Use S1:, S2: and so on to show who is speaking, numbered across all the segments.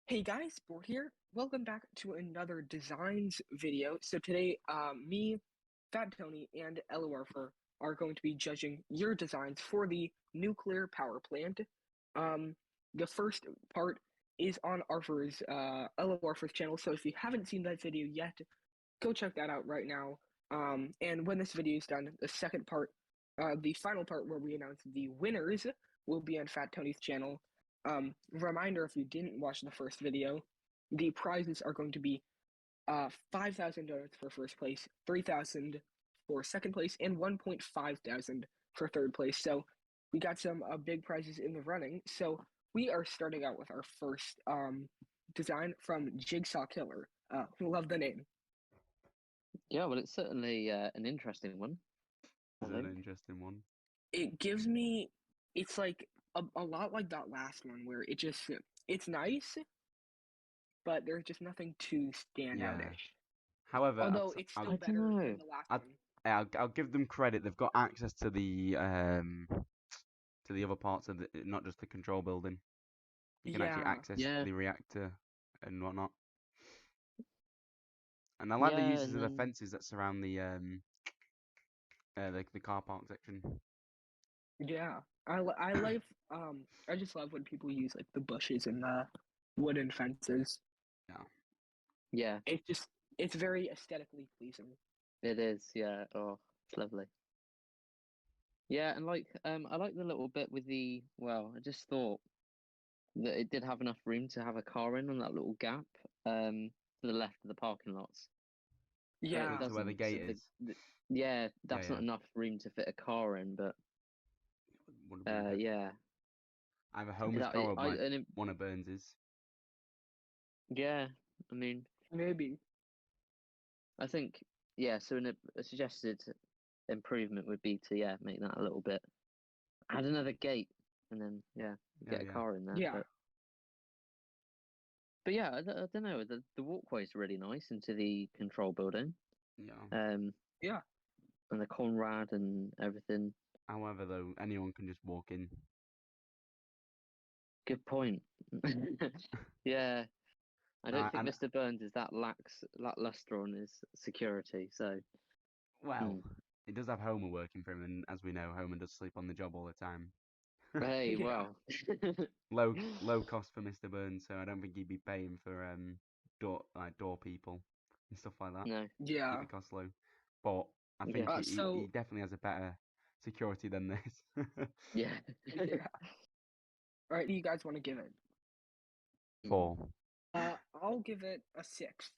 S1: Hey guys, Bort here. Welcome back to another designs video. So today, me, Fat Tony, and ElloArfur are going to be judging your designs for the nuclear power plant. Um, the first part is on ElloArfur's channel. So if you haven't seen that video yet, go check that out right now. And when this video is done, the second part, the final part where we announce the winners, will be on Fat Tony's channel. Reminder, if you didn't watch the first video, the prizes are going to be 5,000 donuts for first place, 3,000 for second place, and 1,500 for third place. So we got some big prizes in the running. So we are starting out with our first design from Jigsaw Killer. Love the name.
S2: Yeah, well, it's certainly an interesting one.
S3: Is an interesting one.
S1: It gives me, it's like a lot like that last one where it's nice, but there's just nothing too standout-ish.
S3: However,
S1: Although it's still better than the last one.
S3: I'll give them credit. They've got access to the other parts of not just the control building. You can actually access the reactor and whatnot. And I like the uses of the fences that surround the car park section.
S1: Yeah, I just love when people use like the bushes and the wooden fences.
S2: Yeah.
S1: It's very aesthetically pleasing.
S2: It is, yeah. Oh, it's lovely. Yeah, and like I like the little bit with I just thought that it did have enough room to have a car in on that little gap to the left of the parking lots.
S1: Yeah,
S3: that's where the gate is.
S2: That's not enough room to fit a car in, but yeah.
S3: Either Homer's car or one of Burns's.
S2: Yeah, I mean,
S1: maybe.
S2: I think, so a suggested improvement would be to, make that a little bit, add another gate, and then, get a car in there.
S1: Yeah.
S2: But yeah, I don't know, the walkway is really nice into the control building.
S3: Yeah.
S1: Yeah.
S2: And the Conrad and everything.
S3: However, though, anyone can just walk in.
S2: Good point. Yeah. I don't think Mr. Burns is that lackluster on his security, so...
S3: Well, it does have Homer working for him, and as we know, Homer does sleep on the job all the time.
S2: Hey, well...
S3: low cost for Mr. Burns, so I don't think he'd be paying for door people and stuff like that.
S2: No.
S1: Yeah.
S3: Keep the cost low. But I think he definitely has a better security than this.
S2: Yeah.
S1: Alright, you guys want to give it?
S3: 4.
S1: I'll give it a 6.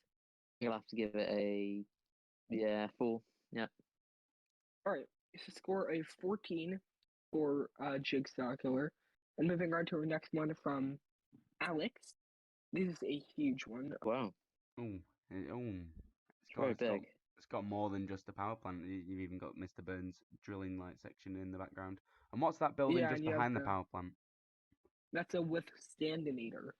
S2: You'll have to give it a 4. Yeah.
S1: Alright, so score a 14 for Jigsaw Killer. And moving on to our next one from Alex. This is a huge one.
S2: Wow.
S3: It's
S2: very big.
S3: It's got more than just a power plant. You've even got Mr. Burns' drilling section in the background. And what's that building just behind the power plant?
S1: That's a withstandinator.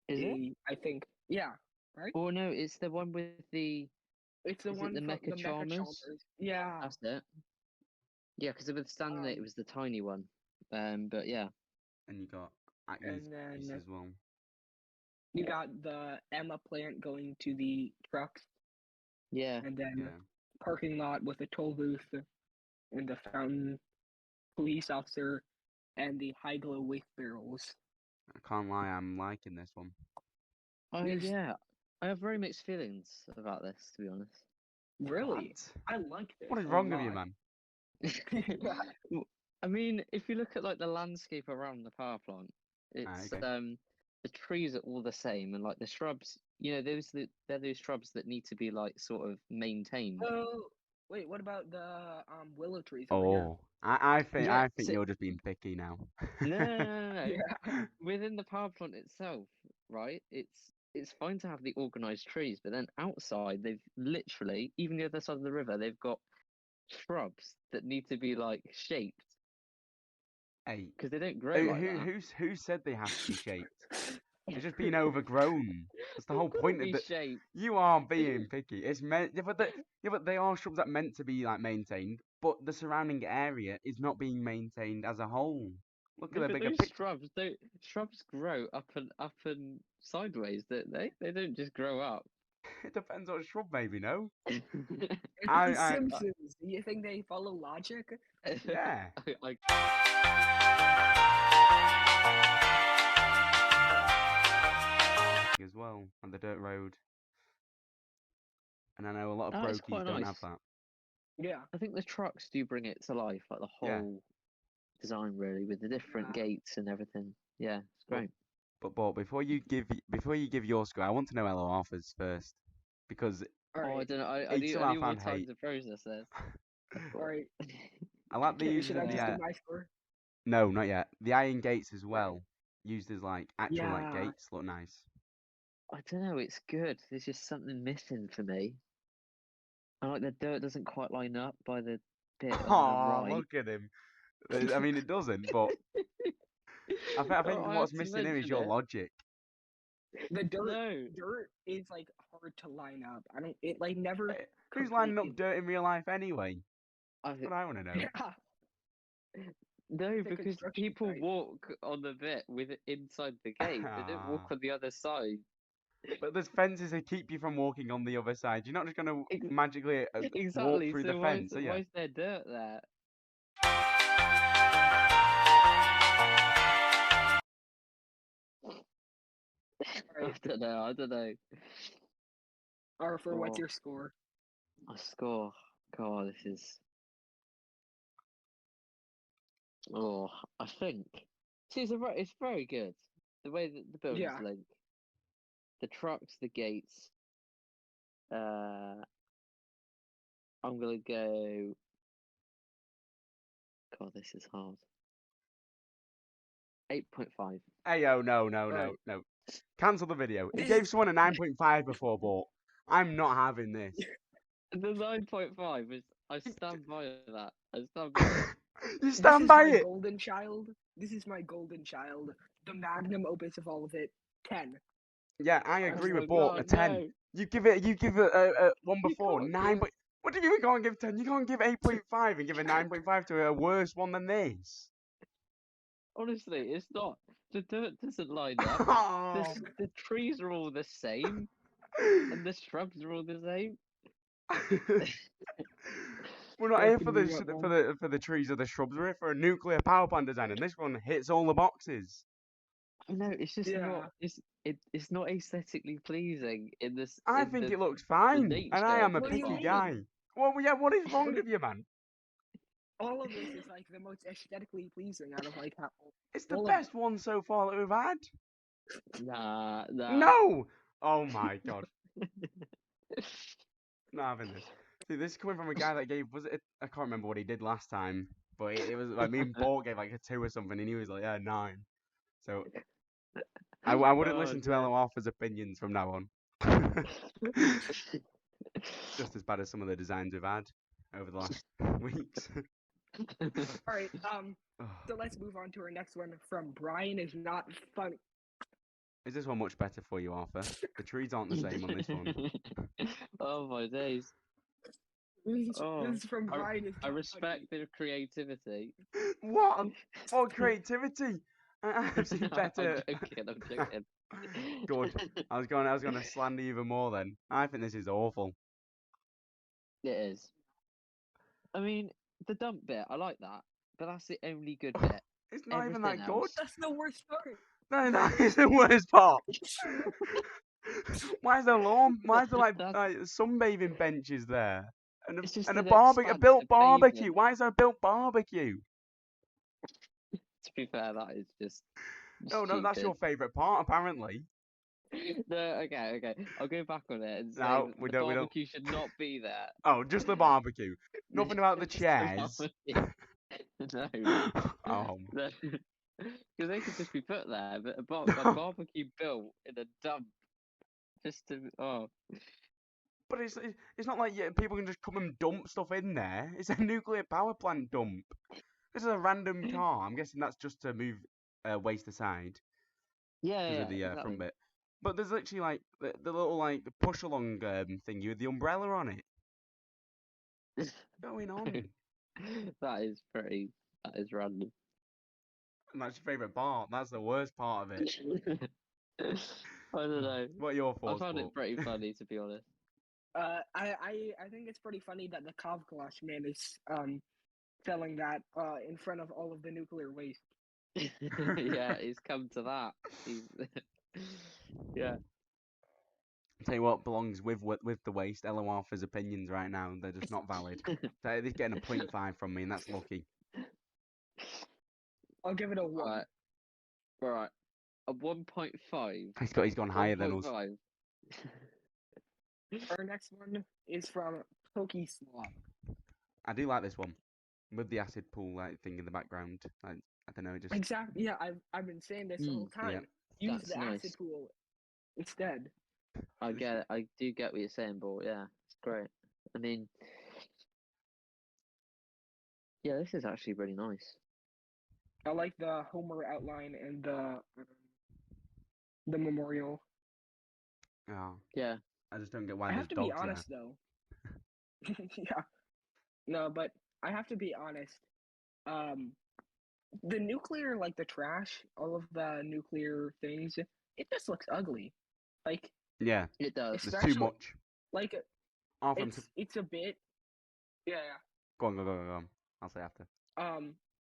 S2: Is it?
S1: I think. Yeah. Right?
S2: Oh no, it's the one with the...
S1: It's the one
S2: the Mecha Chalmers?
S1: Yeah.
S2: That's it. Yeah, because the withstandinator was the tiny one. But yeah.
S3: And you got Acme's piece as well.
S1: You got the Emma plant going to the trucks.
S2: Yeah.
S1: And then parking lot with a toll booth and the fountain, police officer, and the high glow waste barrels.
S3: I can't lie, I'm liking this one.
S2: Oh yeah, I have very mixed feelings about this, to be honest.
S1: Really? I like this.
S3: What is wrong with you, man?
S2: I mean, if you look at like the landscape around the power plant, it's the trees are all the same, and like the shrubs, they're those shrubs that need to be like sort of maintained.
S1: Oh, wait, what about the willow trees?
S3: I think you're just being picky now.
S2: No. Within the power plant itself, right? It's fine to have the organized trees, but then outside they've literally, even the other side of the river, they've got shrubs that need to be like shaped.
S3: Hey,
S2: because they don't grow like that.
S3: Who said they have to be shaped? It's just being overgrown. That's the whole point of it. You are being picky. It's meant, but they are shrubs that meant to be like maintained, but the surrounding area is not being maintained as a whole. Look at the bigger
S2: those
S3: picture.
S2: shrubs grow up and sideways, don't they? They don't just grow up.
S3: It depends on shrub, maybe, no?
S1: It's The Simpsons. Do you think they follow logic?
S3: Yeah. As well, on the dirt road. And I know a lot of brokies don't have that.
S1: Yeah.
S2: I think the trucks do bring it to life, like the whole design, really, with the different gates and everything. Yeah, it's great.
S3: But before you give your score, I want to know ElloArfur's first, because
S2: I don't know. I need more time to process this.
S1: Alright.
S3: I like the use
S1: Should
S3: of
S1: I just give my score?
S3: No, not yet. The iron gates as well, used as like actual like gates, look nice.
S2: I don't know. It's good. There's just something missing for me. I like the dirt doesn't quite line up by the bit on the right.
S3: Look at him. I mean, it doesn't, but I think what's missing here is your logic.
S1: The dirt is like hard to line up. It like never.
S3: Who's lining up dirt in real life anyway? That's what I want to know.
S2: No, because people walk on the bit with it inside the gate. They don't walk on the other side.
S3: But there's fences that keep you from walking on the other side. You're not just going to magically walk through the fence, are you?
S2: Why is there dirt there? I don't know.
S1: Arfur, what's your score?
S2: My score? God, this is... I think... See, it's very good. The way that the buildings link. The trucks, the gates. I'm gonna go... God, this is hard. 8.5.
S3: Ayo, no. Cancel the video. He gave someone a 9.5 before, but I'm not having this.
S2: The 9.5 is... I stand by that. I stand by it.
S3: You stand by it?
S1: Golden child. This is my golden child. The magnum opus of all of it. 10.
S3: Yeah, I agree with Bort. A 10. No. You give it a one before 9. But what do you mean you can't give 10? You can't give 8.5 and give a 9.5 to a worse one than this.
S2: Honestly, it's not. The dirt doesn't line up. The trees are all the same, and the shrubs are all the same.
S3: We're not here for the trees or the shrubs. We're here for a nuclear power plant design, and this one hits all the boxes.
S2: No, it's just not. It's not aesthetically pleasing in this.
S3: I think it looks fine, and I am a picky guy. Well, yeah. What is wrong with you, man?
S1: All of this is like the most aesthetically pleasing out of like.
S3: It's the best one so far that we've had.
S2: Nah.
S3: No. Oh my god. Not having this. See, this is coming from a guy that gave, I can't remember what he did last time, but it was like me and Bort gave like a 2 or something, and he was like, yeah, 9. So I wouldn't listen to ElloArfur's opinions from now on. Just as bad as some of the designs we've had over the last weeks.
S1: Alright, so let's move on to our next one from Brianisnotfunny.
S3: Is this one much better for you, Arfur? The trees aren't the same on this one.
S2: Oh my days.
S1: This is from Brian.
S2: I respect their creativity.
S3: What? What creativity? I've seen better.
S2: I'm joking.
S3: Good. I was going to slander you even more then. I think this is awful.
S2: It is. I mean, the dump bit, I like that, but that's the only good bit.
S3: It's not even that good.
S1: That's the worst part.
S3: No, that is the worst part. Why is there lawn? Why is there like sunbathing benches there? And a built barbecue. Why is there a built barbecue?
S2: To be fair, that is just.
S3: No, that's your favourite part, apparently.
S2: No, okay. I'll go back on it and say the barbecue should not be there.
S3: Oh, just the barbecue. Nothing about the chairs.
S2: No.
S3: Oh.
S2: Because they could just be put there, but a barbecue built in a dump, just to
S3: But it's not like people can just come and dump stuff in there. It's a nuclear power plant dump. This is a random car. I'm guessing that's just to move waste aside.
S2: Yeah.
S3: The front bit. But there's literally like the little like push along thingy with the umbrella on it. What's going on?
S2: That is random.
S3: That's your favourite part. That's the worst part of it.
S2: I don't know.
S3: What are your
S2: I
S3: thoughts,
S2: found
S3: Paul?
S2: it pretty funny, to be honest.
S1: I think it's pretty funny that the Kavkalash man is selling that in front of all of the nuclear waste.
S2: Yeah, he's come to that. He's yeah.
S3: Tell you what belongs with the waste. ElloArfur's opinions right now, they're just not valid. They're getting a 0.5 from me, and that's lucky.
S1: I'll give it a 1.
S2: Right. A 1.5.
S3: He's gone higher than us.
S2: 1.5.
S1: Our next one is from Pokeslob.
S3: I do like this one with the acid pool thing in the background. I don't know, just
S1: Exactly. Yeah, I've been saying this the whole time.
S3: Yeah.
S1: Use
S2: That's
S1: the
S2: nice.
S1: acid pool instead.
S2: I get it. I do get what you're saying, but yeah, it's great. I mean, yeah, this is actually really nice.
S1: I like the Homer outline and the memorial.
S3: Oh.
S2: Yeah.
S3: I just don't get why
S1: I
S3: there's
S1: have to be
S3: dogs
S1: honest though. Yeah. No, but I have to be honest. The nuclear, like the trash, all of the nuclear things, it just looks ugly. Like
S3: there. Yeah.
S2: It does.
S3: There's
S1: especially
S3: too much.
S1: like
S3: Arfur,
S1: it's a bit. Yeah.
S3: go on. I'll say after.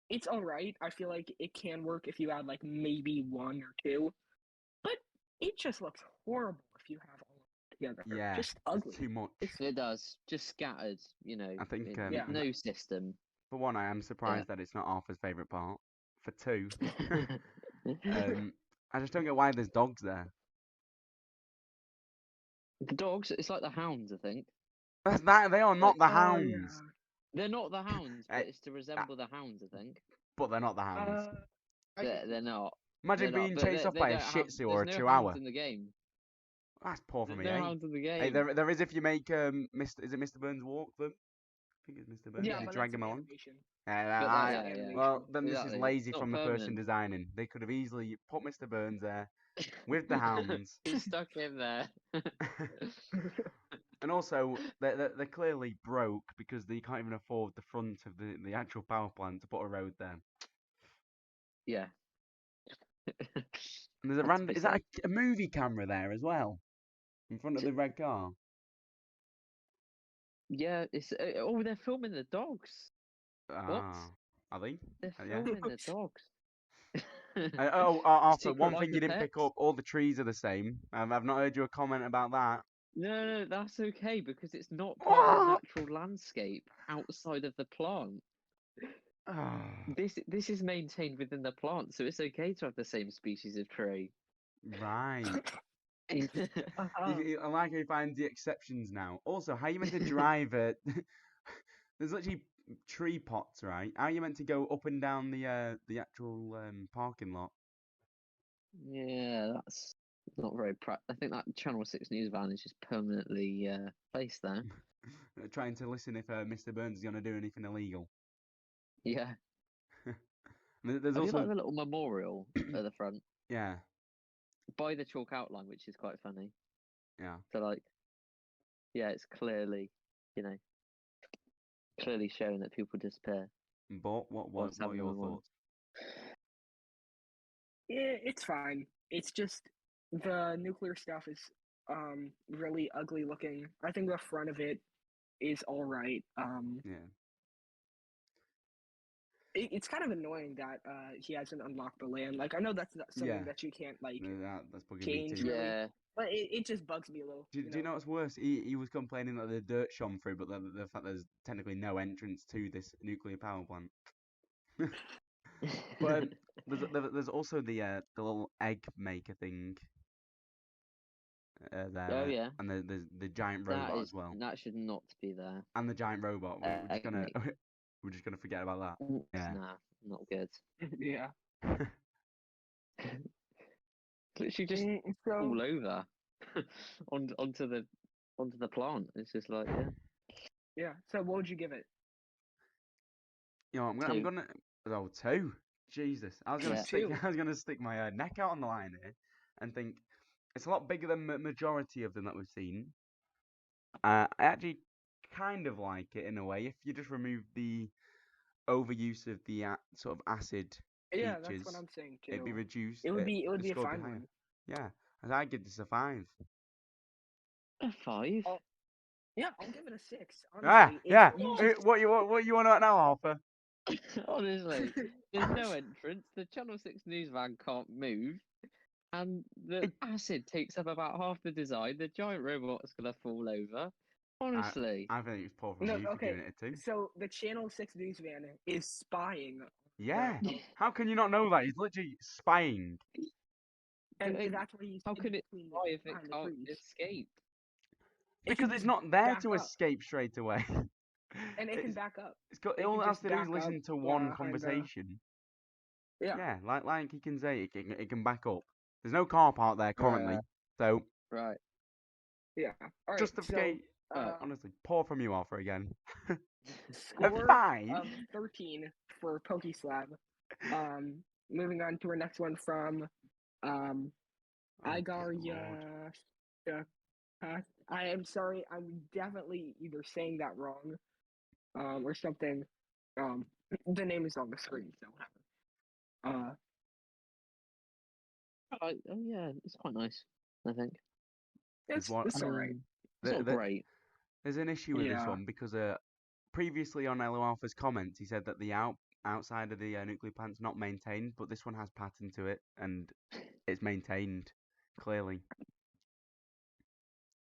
S1: It's all right. I feel like it can work if you add like maybe 1 or 2, but it just looks horrible if you have all of it together.
S3: Yeah.
S1: Just ugly.
S3: It's too much.
S2: It does. Just scattered, you know.
S3: I think,
S2: with
S1: Yeah.
S2: no system.
S3: For one, I am surprised that it's not Arthur's favourite part. For two, I just don't get why there's dogs there.
S2: The dogs, it's like the hounds, I think.
S3: That's that. They are not the
S1: Oh,
S3: hounds.
S1: yeah.
S2: They're not the hounds, but it's to resemble the hounds, I think.
S3: But they're not the hounds.
S2: They're not.
S3: Imagine
S2: They're
S3: being
S2: not, but
S3: chased off
S2: they
S3: by a
S2: don't
S3: Shih
S2: have-
S3: Tzu or a
S2: there's no
S3: Chihuahua.
S2: hounds in the game.
S3: That's poor for
S2: There's
S3: me,
S2: no
S3: eh?
S2: hounds in the game.
S3: Hey, there is if you make is it Mr. Burns walk them? I think it's Mr. Burns.
S1: Yeah,
S3: You
S1: but
S3: drag
S1: that's
S3: him
S1: an
S3: along.
S1: animation.
S2: Yeah.
S3: Well, then this
S2: Exactly.
S3: is lazy
S2: It's
S3: from
S2: not
S3: the person
S2: permanent.
S3: designing. They could have easily put Mr. Burns there with the hounds.
S2: He stuck him there.
S3: And also, they're clearly broke because they can't even afford the front of the actual power plant to put a road there.
S2: Yeah.
S3: And there's a
S2: Had to be
S3: is that
S2: safe.
S3: a movie camera there as well? In front of the red car?
S2: Yeah, it's oh, they're filming the dogs.
S3: Ah, are they?
S2: They're
S3: Yeah.
S2: filming the dogs.
S3: Arthur,
S2: Secret
S3: one
S2: life
S3: thing you
S2: of
S3: didn't pick
S2: pets.
S3: up, all the trees are the same. I've not heard your comment about that.
S2: No, that's okay because it's not part of the
S3: What?
S2: natural landscape outside of the plant.
S3: Ah.
S2: This is maintained within the plant, so it's okay to have the same species of tree.
S3: Right.
S1: Uh-huh.
S3: I like how you find the exceptions now. Also, how you meant to drive it? There's literally tree pots, right? How you meant to go up and down the actual parking lot?
S2: Yeah, that's not very I think that Channel 6 news van is just permanently placed there.
S3: Trying to listen if Mr. Burns is going to do anything illegal.
S2: Yeah.
S3: There's
S2: I do
S3: also
S2: like the little memorial at the front
S3: yeah.
S2: by the chalk outline, which is quite funny.
S3: Yeah.
S2: So like, yeah, it's clearly, clearly showing that people disappear.
S3: But what
S2: What's
S3: are
S2: happening
S3: your
S2: in the world?
S3: thoughts?
S1: Yeah, it's fine. It's just the nuclear stuff is really ugly looking. I think the front of it is all right.
S3: Yeah.
S1: It's kind of annoying that he hasn't unlocked the land. Like I know that's not something
S3: Yeah.
S1: that you can't like
S3: That's bugging me
S1: change
S3: too.
S1: really,
S2: Yeah.
S1: but it just bugs me a little.
S3: Do you know what's worse? He was complaining that the dirt shone through, but the fact there's technically no entrance to this nuclear power plant. But there's also the little egg maker thing there.
S2: Oh yeah.
S3: And there's the giant robot as well.
S2: That should not be there.
S3: And the giant robot. We're just
S2: Egg
S3: gonna
S2: maker.
S3: we're just gonna forget about that. Yeah.
S2: Nah, not good.
S1: Yeah.
S2: Literally just
S1: So
S2: all over onto the plant. It's just like
S1: yeah. So what would you give it?
S3: You know, I'm
S2: Two.
S3: gonna oh 2. Jesus, I was gonna
S2: Yeah.
S3: stick.
S1: 2.
S3: I was gonna stick my neck out on the line here, and think it's a lot bigger than the majority of them that we've seen. I actually kind of like it in a way if you just remove the overuse of the sort of acid
S1: Yeah,
S3: features,
S1: that's what I'm saying too.
S3: it'd be reduced.
S1: It would be
S3: the
S1: a
S3: score would be
S1: fine
S3: higher.
S1: one.
S3: Yeah, and I'd give this a 5.
S2: A 5?
S1: Oh, yeah, I'll give it a 6.
S3: Ah,
S1: Honestly,
S3: yeah.
S1: it's
S3: What you want about now, Arfur?
S2: Honestly, there's no entrance. The Channel 6 news van can't move. And the acid takes up about half the design. The giant robot's going to fall over. Honestly.
S3: I think it's poor from
S1: no,
S3: you for
S1: okay.
S3: giving it a 2.
S1: So the Channel 6 news van is spying.
S3: Yeah.
S1: the-
S3: How can you not know that? He's literally spying.
S1: and
S2: But
S1: that's why he's
S2: how
S1: in
S2: can it
S1: between
S2: fly if it
S1: behind the
S2: can't
S1: trees.
S2: escape?
S3: Because
S1: can
S3: it's
S1: just
S3: not there
S1: back
S3: to
S1: up,
S3: escape straight away.
S1: and it can back up.
S3: It's got,
S1: It
S3: all
S1: can
S3: it has
S1: just
S3: to do is
S1: back
S3: listen
S1: up
S3: to one
S1: behind
S3: conversation.
S1: Yeah.
S3: Yeah, like he can say, it can back up. There's no car park there currently, so
S2: Right.
S1: Yeah. All right.
S3: justificate.
S1: So,
S3: honestly, poor from you, Arfur, again.
S1: score
S3: 5.
S1: of 13 for Pokeslob. Moving on to our next one from Igaryaushkaus. I am sorry, I'm definitely either saying that wrong, or something. The name is on the screen, so whatever.
S2: Oh yeah, it's quite nice, I think.
S1: It's
S3: what-
S1: all right.
S2: It's not great.
S3: There's an issue with this
S1: Yeah.
S3: one because previously on ElloArfur's comments, he said that the outside of the nuclear plant's not maintained, but this one has pattern to it and it's maintained clearly.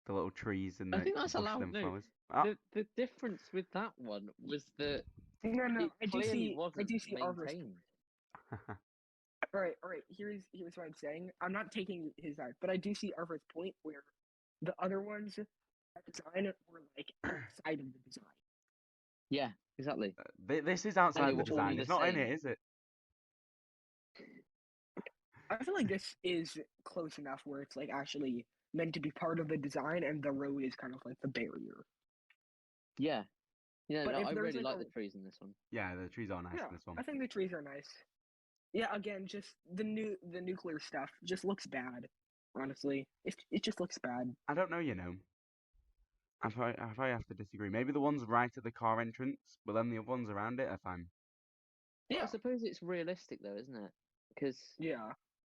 S3: The little trees and
S2: I
S3: the
S2: think that's
S3: bush
S2: allowed.
S3: and
S2: No,
S3: flowers.
S2: the difference with that one was that
S1: No,
S2: it
S1: I do
S2: clearly
S1: see.
S2: wasn't
S1: I do see Arfur's.
S2: maintained.
S1: All right. Here's what I'm saying. I'm not taking his side, but I do see Arfur's point where the other ones design were like outside of the design.
S2: Yeah, exactly.
S3: This is outside the
S2: were all
S3: design.
S2: the
S3: It's not in
S2: same.
S3: it, is it?
S1: I feel like this is close enough where it's like actually meant to be part of the design, and the road is kind of like the barrier.
S2: Yeah. Yeah,
S1: But
S2: no,
S1: if
S2: I
S1: there's
S2: really
S1: like
S2: like the trees in this one.
S3: Yeah, the trees are nice
S1: Yeah,
S3: in this one.
S1: I think the trees are nice. Yeah, again, just the nuclear stuff just looks bad. Honestly, it just looks bad.
S3: I don't know, you know. I have to disagree. Maybe the ones right at the car entrance, but then the other ones around it are fine.
S2: But
S1: Yeah,
S2: I suppose it's realistic though, isn't it? Because
S1: yeah.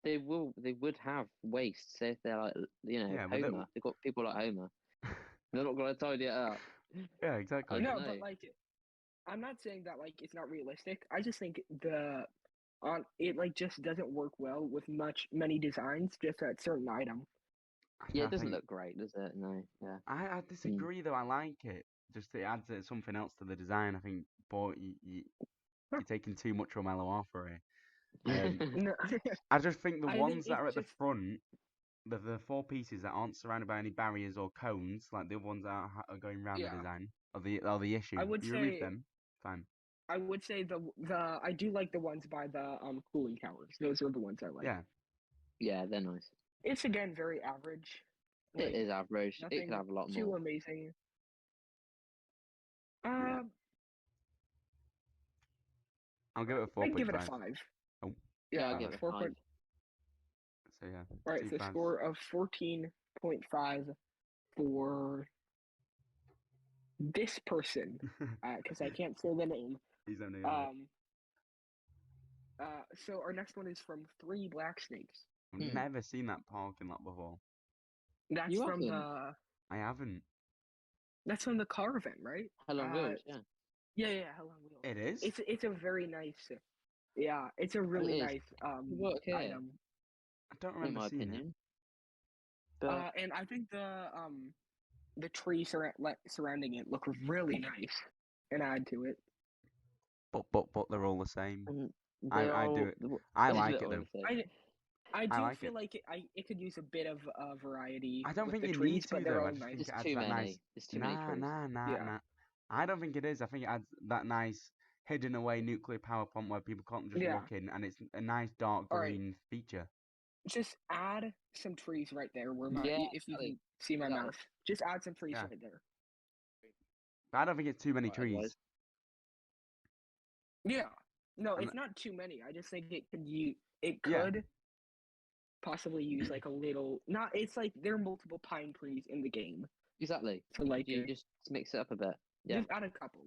S2: they would have waste. Say if they're like,
S3: Yeah, but
S2: Homer. They've got people like Homer. They're not gonna tidy it up.
S3: Yeah, exactly.
S1: No,
S2: know.
S1: but like, I'm not saying that like it's not realistic. I just think it like just doesn't work well with many designs just at certain item.
S2: Yeah,
S3: I
S2: it doesn't
S3: think-
S2: look great, does it? No. Yeah.
S3: I disagree though. I like it. Just it adds something else to the design. I think, but you're taking too much from ElloArfur here.
S1: No,
S3: I just think the
S1: I think
S3: ones that
S1: it's
S3: are at the
S1: just-
S3: front, the 4 pieces that aren't surrounded by any barriers or cones, like the other ones that are going around
S1: Yeah.
S3: the design, are the issue.
S1: I would
S3: you remove
S1: say-
S3: them, fine.
S1: I would say the I do like the ones by the cooling towers. Those are the ones I like.
S3: Yeah.
S2: Yeah, they're nice.
S1: It's again very average.
S2: It
S1: Like,
S2: is average. It
S1: nothing
S2: could have a lot
S1: too
S2: more.
S1: amazing.
S3: I'll give it a 4.5.
S1: I'd give it a 5.
S3: Oh.
S2: Yeah, I'll
S3: five.
S2: give it a
S1: 4.
S2: 5.
S3: So yeah.
S1: Right,
S3: two
S1: so
S3: fives.
S1: score of 14.5 for this person, because I can't say the name.
S3: He's only.
S1: So our next one is from 3 Black Snakes.
S3: I've never seen that parking lot before.
S1: That's
S2: You
S1: from
S2: haven't?
S3: I haven't.
S1: That's from the car event, right?
S2: Hell on Wheels, yeah.
S1: Yeah, Hell on Wheels.
S3: It is.
S1: It's a very nice. Yeah, it's a really
S2: is.
S1: nice
S2: Work here.
S1: item.
S3: I don't
S2: In
S3: remember
S2: my
S3: seeing
S2: opinion. But
S1: And I think the trees surrounding it look really nice and add to it.
S3: it. But they're all the same.
S2: they
S3: I
S2: are
S3: do it.
S2: all-
S3: I
S2: they're
S3: like it
S2: literally
S3: though.
S2: the same.
S1: I do
S3: like
S1: feel
S3: it.
S1: like it could use a bit of variety.
S3: I don't
S1: with
S3: think
S1: the
S3: you
S1: trees,
S3: need to
S1: but they're
S3: though.
S1: all
S3: I just
S1: nice.
S3: think
S2: There's
S3: it adds
S2: too
S3: that
S2: many.
S3: nice.
S2: There's too many trees.
S1: Yeah.
S3: I don't think it is. I think it adds that nice hidden away nuclear power plant where people can't just
S1: Yeah.
S3: walk in, and it's a nice dark
S1: All right.
S3: green feature.
S1: Just add some trees right there where
S2: Yeah,
S1: if you
S2: exactly.
S1: can see my
S2: Exactly.
S1: mouth. Just add some trees
S3: Yeah.
S1: right there.
S3: But I don't think it's too many
S2: Right,
S3: trees.
S2: otherwise-
S1: Yeah. No,
S3: And
S1: it's not too many. I just think it
S3: Yeah.
S1: could possibly use like a little. Not. It's like there are multiple pine trees in the game,
S2: Exactly.
S1: so like
S2: You just mix it up a bit. Yeah.
S1: just add a couple.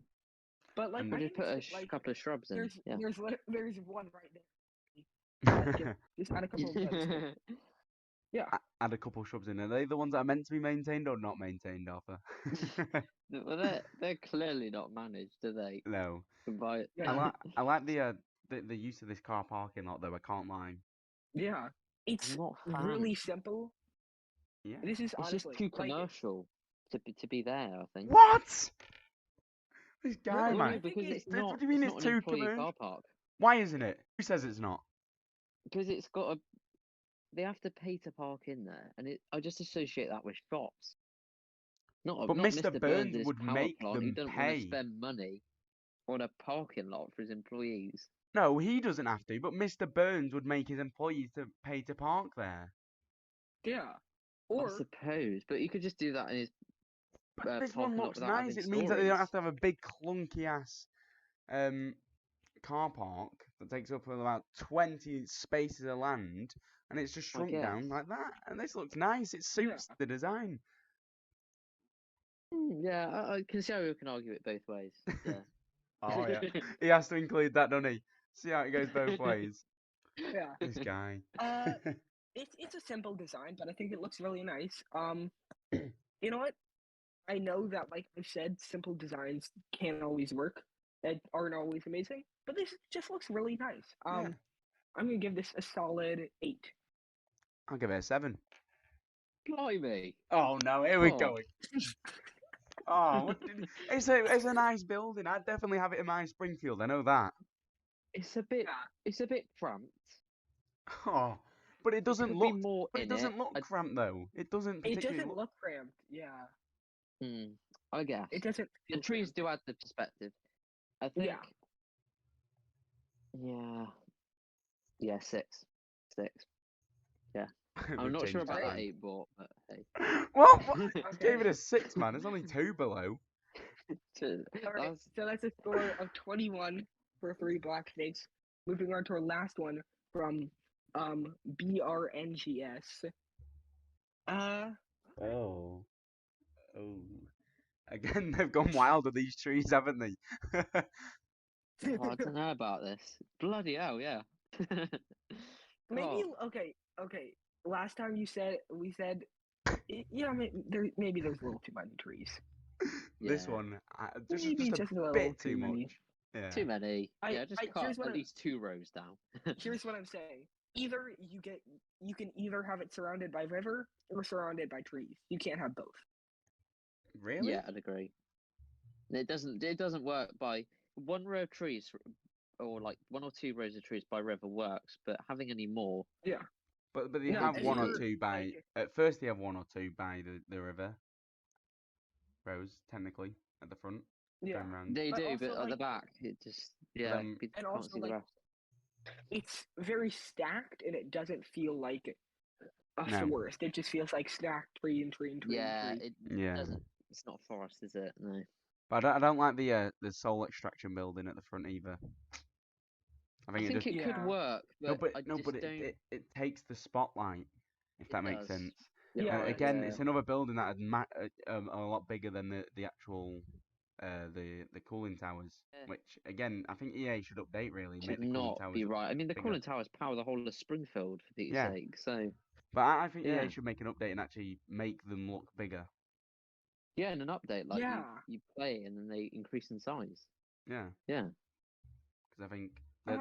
S1: But like
S3: And
S1: I
S2: Or just
S1: think
S2: put a
S1: it's, like,
S2: couple of shrubs in.
S1: there's
S2: Yeah.
S1: there's one right there. Just add a couple of lights. Yeah.
S3: Add a couple shrubs in. Are they the ones that are meant to be maintained or not maintained, Arfur?
S2: Well, they're clearly not managed, are they?
S3: No.
S2: By
S1: Yeah.
S3: I like the use of this car parking lot though. I can't lie.
S1: Yeah. It's
S2: I'm not a fan.
S1: really simple.
S3: Yeah.
S1: This is
S2: It's
S1: honestly
S2: just too
S1: like,
S2: commercial to be there, I think.
S3: What? This guy,
S1: Really?
S3: man.
S1: I
S2: No,
S1: think
S2: because
S1: it-
S2: it's
S3: What
S2: not.
S3: do you mean
S2: It's
S3: it's
S2: not an
S3: too
S2: employee
S3: commercial?
S2: car park.
S3: Why isn't it? Who says it's not?
S2: Because it's got a. They have to pay to park in there, and I just associate that with shops. Not
S3: But
S2: not
S3: Mr.
S2: Mr.
S3: Burns
S2: Burns'
S3: would
S2: power
S3: make
S2: plant. He
S3: them
S2: doesn't want to
S3: pay.
S2: spend money on a parking lot for his employees.
S3: No, he doesn't have to. But Mr. Burns would make his employees to pay to park there.
S1: yeah.
S2: I
S1: Or
S2: suppose, but you could just do that in his
S3: But this one
S2: parking lot
S3: looks
S2: without
S3: nice.
S2: having
S3: It means that they don't have
S2: stories.
S3: to have a big clunky ass car park that takes up about 20 spaces of land, and it's just
S2: I
S3: shrunk down
S2: guess.
S3: like that. And this looks nice. It suits the design.
S2: Yeah, I can see how you can argue it both ways. Yeah.
S3: Oh yeah, he has to include that, doesn't he? See how it goes both ways.
S1: yeah.
S3: This guy.
S1: It's a simple design, but I think it looks really nice. You know what? I know that, like I've said, simple designs can't always work. That aren't always amazing, but this just looks really nice.
S3: Yeah.
S1: I'm gonna give this a solid 8.
S3: I'll give it a 7.
S2: Blimey.
S3: Oh no, here we
S2: Oh.
S3: go. Oh, it's a nice building. I'd definitely have it in my Springfield. I know that.
S2: It's a bit cramped.
S3: Oh, but it doesn't
S2: Could
S3: look.
S2: be more
S3: But it
S2: in
S3: doesn't look
S2: I-
S3: cramped though. It doesn't
S1: It
S3: particularly
S1: doesn't look cramped. Yeah.
S2: I guess.
S1: It doesn't.
S2: The
S1: feel
S2: trees
S1: cramped.
S2: do add the perspective. I think.
S1: Yeah.
S2: Yeah, 6. 6. Yeah. I'm
S3: We've
S2: not sure
S3: changed
S2: about
S3: that
S2: that
S3: then.
S2: 8, but hey.
S3: Well, what?
S1: Okay.
S3: Gave it a 6, man. It's only 2 below.
S1: Alright,
S2: That's-
S1: so that's a score of 21 for 3 black snakes. Moving on to our last one from BRNGS.
S3: Oh. Oh. Again, they've gone wild with these trees, haven't they?
S2: Oh, I don't know about this. Bloody hell, yeah.
S1: Maybe
S2: Oh,
S1: okay. Last time we said yeah, maybe there's a little too many trees.
S3: This
S2: yeah.
S3: one,
S1: Maybe
S3: just
S1: just
S3: a
S1: a little
S3: bit
S1: too
S3: too
S1: many.
S3: much. Yeah.
S2: Too many. Yeah, just cut
S1: here's what
S2: at least 2 rows down.
S1: Here's what I'm saying. Either you can either have it surrounded by river or surrounded by trees. You can't have both.
S3: Really?
S2: Yeah, I'd agree. It doesn't work by 1 row of trees or like 1 or 2 rows of trees by river works, but having any more.
S1: Yeah.
S3: But they
S1: No,
S3: have
S1: and
S3: 1 or
S1: you're-
S3: 2 by. At first, they have 1 or 2 by the river. Rows, technically, at the front.
S1: Yeah.
S3: Going round.
S2: They
S1: But
S2: do,
S1: also,
S2: but at the
S1: like-
S2: back, it just yeah, you
S1: and
S2: can't
S1: also,
S2: see the
S1: like,
S2: rest.
S1: It's very stacked and it doesn't feel like a
S3: No.
S1: forest. It just feels like stacked tree and tree and tree
S2: Yeah,
S1: and tree.
S2: it
S3: Yeah.
S2: doesn't. It's not a forest, is it? No.
S3: But I don't like the soul extraction building at the front either. I
S2: I
S3: think
S2: think
S3: it just
S2: it could
S1: Yeah.
S2: work, but I just don't.
S3: it takes the spotlight, if that makes
S2: does.
S3: sense.
S1: Yeah,
S3: Again,
S2: yeah.
S3: it's another building that had a lot bigger than the actual the cooling towers.
S2: Yeah.
S3: Which again, I think EA should update really.
S2: Should
S3: Make the cooling
S2: not
S3: towers
S2: be
S3: look
S2: right. I mean, the
S3: bigger.
S2: cooling towers power the whole of Springfield, for Pete's
S3: Yeah.
S2: sake. So
S3: But I think
S2: Yeah.
S3: EA should make an update and actually make them look bigger.
S2: yeah, in an update, like
S1: Yeah.
S2: you play and then they increase in size.
S3: Yeah.
S2: Yeah.
S3: Because I think with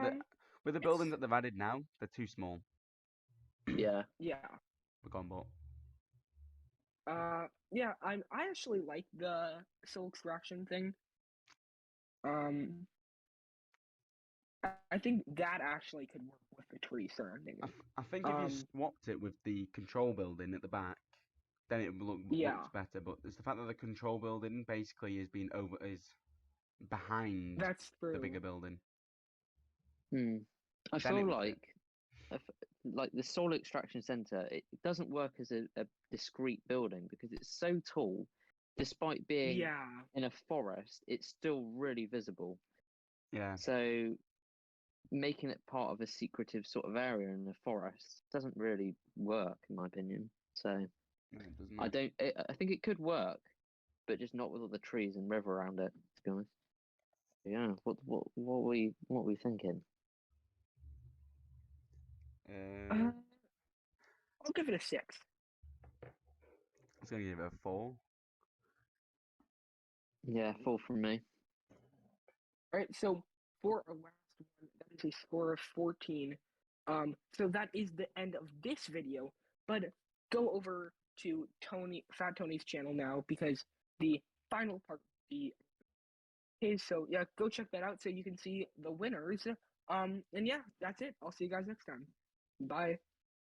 S3: the
S1: it's-
S3: buildings that they've added now, they're too small.
S2: Yeah.
S1: Yeah.
S3: We're gone, but
S1: Yeah, I actually like the soul extraction thing. I think that actually could work with the tree surrounding it.
S3: I think if you
S1: Um,
S3: swapped it with the control building at the back, then it would look
S1: Yeah.
S3: looks better. But it's the fact that the control building basically is behind
S1: That's true.
S3: the bigger building.
S2: I
S3: Then it
S2: feel
S3: would
S2: like, like the soil extraction center, it doesn't work as a discrete building because it's so tall. Despite being
S1: Yeah.
S2: in a forest, it's still really visible.
S3: Yeah.
S2: So making it part of a secretive sort of area in the forest doesn't really work, in my opinion. So
S3: No, it doesn't.
S2: I think it could work, but just not with all the trees and river around it. To be honest. Yeah. What are we thinking?
S1: I'll give it a 6.
S3: I was gonna give it a 4.
S2: Yeah, 4 from me.
S1: All right, so for our last one, that is a score of 14. So that is the end of this video, but go over to Fat Tony's channel now because the final part is so yeah, go check that out so you can see the winners. And yeah, that's it. I'll see you guys next time. Bye.